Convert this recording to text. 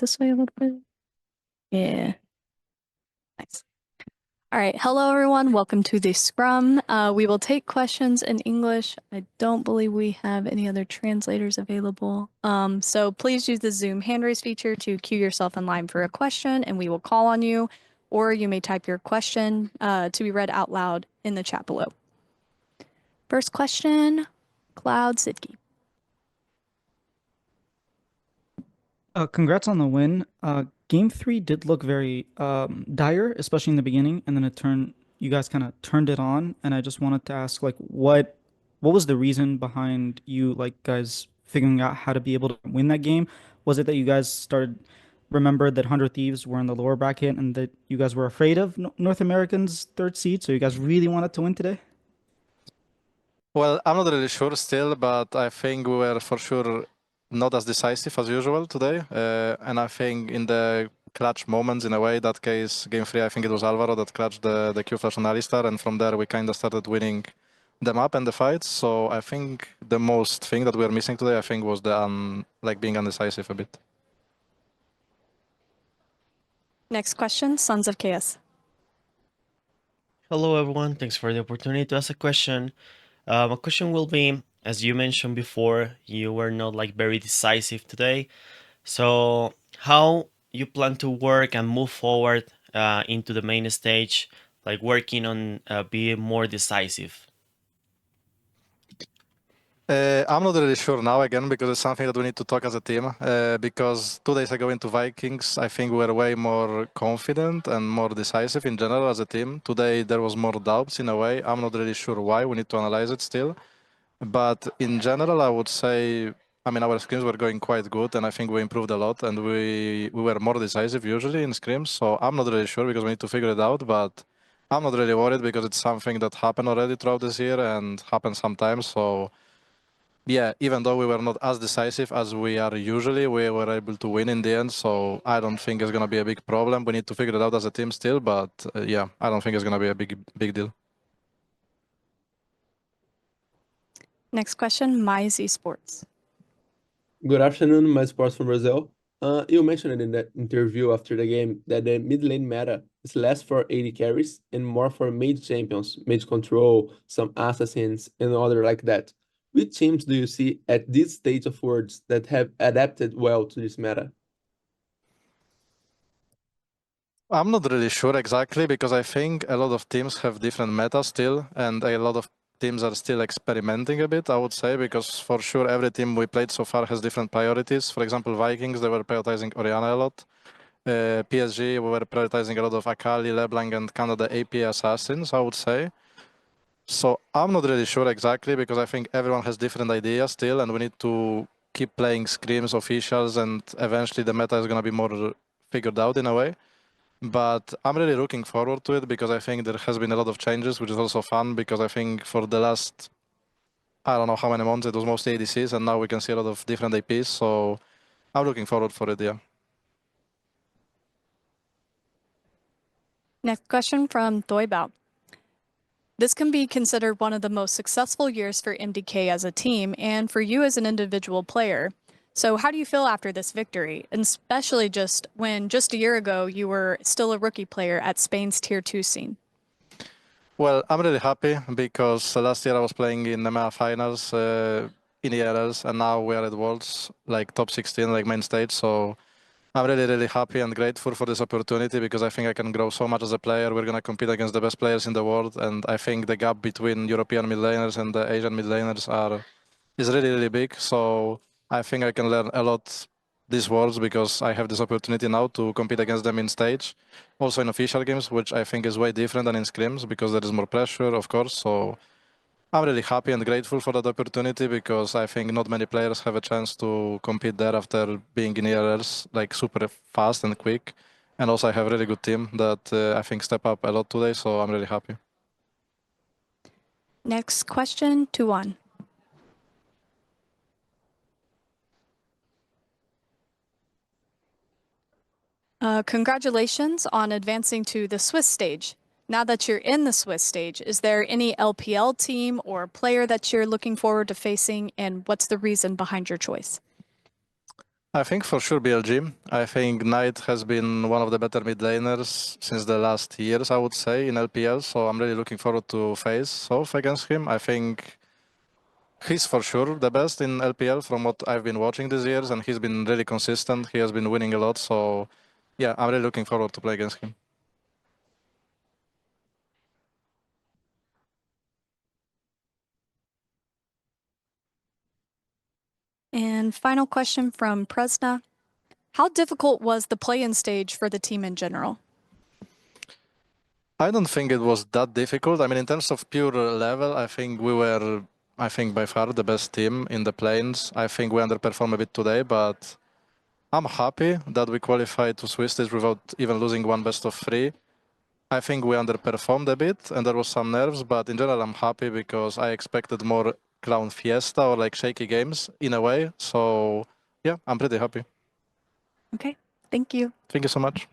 this way a little bit. Yeah. Nice. All right. Hello, everyone. Welcome to the Scrum. We will take questions in English. I don't believe we have any other translators available. So please use the Zoom hand raise feature to queue yourself in line for a question, and we will call on you. Or you may type your question to be read out loud in the chat below. First question, Cloud Sidki. Congrats on the win. Game three did look very dire, especially in the beginning, and then you guys kind of turned it on, and I just wanted to ask, like, what was the reason behind you, like, guys figuring out how to be able to win that game? Was it that you guys remembered that 100 Thieves were in the lower bracket and that you guys were afraid of North Americans' third seed, so you guys really wanted to win today? Well, I'm not really sure still, but I think we were for sure not as decisive as usual today. And I think in the clutch moments, in a way, that case, game three, I think it was Alvaro that clutched the Q flash on Alistar, and from there we kind of started winning the map and the fights. So I think the most thing that we are missing today, I think, was the being undecisive a bit. Next question, Sons of Chaos. Hello, everyone. Thanks for the opportunity to ask a question. My question will be, as you mentioned before, you were not like very decisive today. So how you plan to work and move forward into the main stage, like working on being more decisive? I'm not really sure now again, because it's something that we need to talk as a team. Because 2 days ago into Vikings, I think we were way more confident and more decisive in general as a team. Today there was more doubts in a way. I'm not really sure why. We need to analyze it still. But in general, I would say, I mean, our scrims were going quite good, and I think we improved a lot, and we were more decisive usually in scrims. So I'm not really sure, because we need to figure it out. But I'm not really worried, because it's something that happened already throughout this year and happens sometimes. So yeah, even though we were not as decisive as we are usually, we were able to win in the end. So I don't think it's going to be a big problem. We need to figure it out as a team still, but yeah, I don't think it's going to be a big deal. Next question, Mais Esports. Good afternoon, my sports from Brazil. You mentioned in that interview after the game that the mid lane meta is less for AD carries and more for mage champions, mage control, some assassins, and other like that. Which teams do you see at this stage of Worlds that have adapted well to this meta? I'm not really sure exactly, because I think a lot of teams have different meta still, and a lot of teams are still experimenting a bit, I would say, because for sure every team we played so far has different priorities. For example, Vikings, they were prioritizing Orianna a lot. PSG, we were prioritizing a lot of Akali, LeBlanc, and kind of the AP assassins, I would say. So I'm not really sure exactly, because I think everyone has different ideas still, and we need to keep playing scrims, officials, and eventually the meta is going to be more figured out in a way. But I'm really looking forward to it, because I think there has been a lot of changes, which is also fun, because I think for the last, I don't know how many months, it was mostly ADCs, and now we can see a lot of different APs, so I'm looking forward for it, yeah. Next question from Doibao. This can be considered one of the most successful years for MDK as a team and for you as an individual player. So how do you feel after this victory, and especially just when just a year ago you were still a rookie player at Spain's Tier 2 scene? Well, I'm really happy, because last year I was playing in the EMEA finals in ERLs, and now we are at Worlds, like top 16, like main stage. So I'm really happy and grateful for this opportunity, because I think I can grow so much as a player. We're going to compete against the best players in the world, and I think the gap between European mid laners and the Asian mid laners is really big. So I think I can learn a lot these Worlds, because I have this opportunity now to compete against them in stage, also in official games, which I think is way different than in scrims, because there is more pressure, of course. So I'm really happy and grateful for that opportunity, because I think not many players have a chance to compete there after being in ERLs like super fast and quick. And also I have a really good team that I think step up a lot today, so I'm really happy. Next question, Tuan. Congratulations on advancing to the Swiss stage. Now that you're in the Swiss stage, is there any LPL team or player that you're looking forward to facing, and what's the reason behind your choice? I think for sure BLG. I think Knight has been one of the better mid laners since the last years, I would say, in LPL. So I'm really looking forward to face off against him. I think he's for sure the best in LPL from what I've been watching these years, and he's been really consistent. He has been winning a lot. So yeah, I'm really looking forward to play against him. And final question from Presna. How difficult was the play-in stage for the team in general? I don't think it was that difficult. I mean, in terms of pure level, I think we were, by far the best team in the plains. I think we underperformed a bit today, but I'm happy that we qualified to Swiss stage without even losing one best of 3. I think we underperformed a bit and there was some nerves, but in general, I'm happy because I expected more clown fiesta or like shaky games in a way. So yeah, I'm pretty happy. Okay, thank you. Thank you so much.